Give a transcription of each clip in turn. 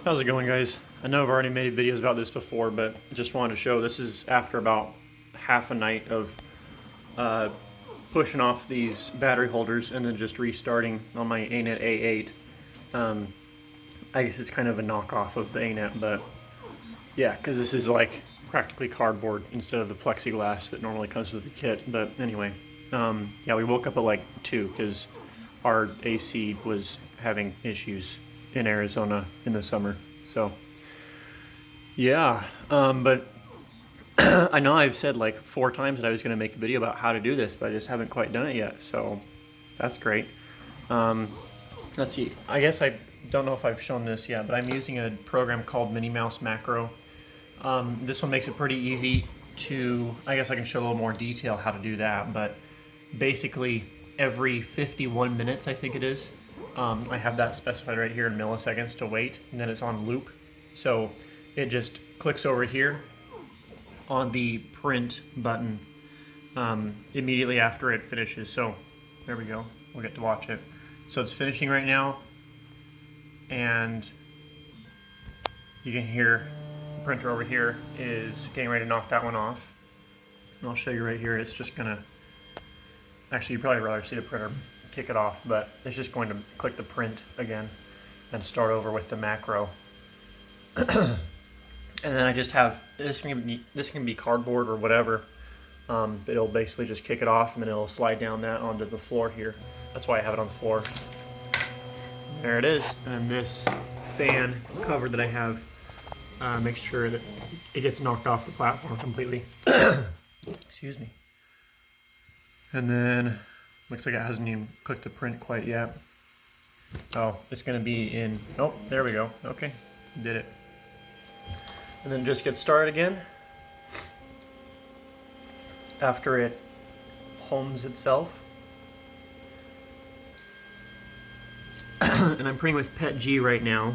How's it going, guys? I know I've already made videos about this before, but just wanted to show this is after about half a night of pushing off these battery holders and then just restarting on my Anet A8. I guess it's kind of a knockoff of the Anet, but yeah, because this is like practically cardboard instead of the plexiglass that normally comes with the kit. But anyway, yeah, we woke up at like 2 because our AC was having issues in Arizona in the summer. So yeah, but I know I've said like 4 times that I was going to make a video about how to do this, but I just haven't quite done it yet, so that's great. Let's see, I guess I don't know if I've shown this yet, but I'm using a program called Minnie Mouse Macro. This one makes it pretty easy to, I guess I can show a little more detail how to do that, but basically every 51 minutes, I think it is, I have that specified right here in milliseconds to wait, and then it's on loop. So it just clicks over here on the print button immediately after it finishes. So there we go, we'll get to watch it. So it's finishing right now, and you can hear the printer over here is getting ready to knock that one off. And I'll show you right here, it's just gonna, actually you'd probably rather see the printer kick it off, but it's just going to click the print again and start over with the macro. And then I just have, this can be cardboard or whatever, but it'll basically just kick it off and then it'll slide down that onto the floor here. That's why I have it on the floor. There it is. And this fan cover that I have makes sure that it gets knocked off the platform completely. Excuse me. And then, looks like it hasn't even clicked the print quite yet. Oh, it's gonna be in, oh, there we go. Okay, did it. And then just get started again after it homes itself. And I'm printing with PETG right now.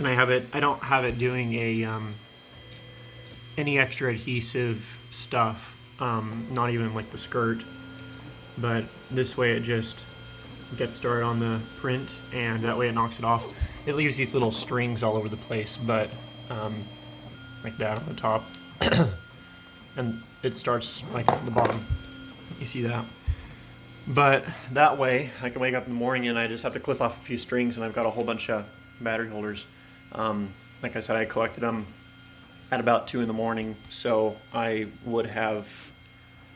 And I don't have it doing a any extra adhesive stuff, not even like the skirt, but this way it just gets started on the print, and that way it knocks it off. It leaves these little strings all over the place, but like that on the top, and it starts like at the bottom. You see that? But that way I can wake up in the morning and I just have to clip off a few strings, and I've got a whole bunch of battery holders. Like I said, I collected them at about 2 in the morning, so I would have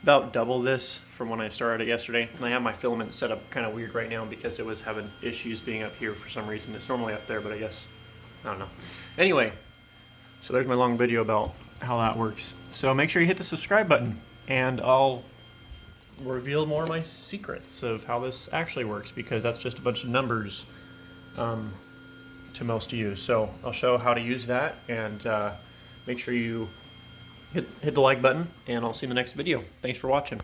about double this from when I started it yesterday. And I have my filament set up kind of weird right now because it was having issues being up here for some reason. It's normally up there, but I guess, I don't know. Anyway, so there's my long video about how that works. So make sure you hit the subscribe button, and I'll reveal more of my secrets of how this actually works, because that's just a bunch of numbers to most of you. So I'll show how to use that, and make sure you hit the like button, and I'll see you in the next video. Thanks for watching.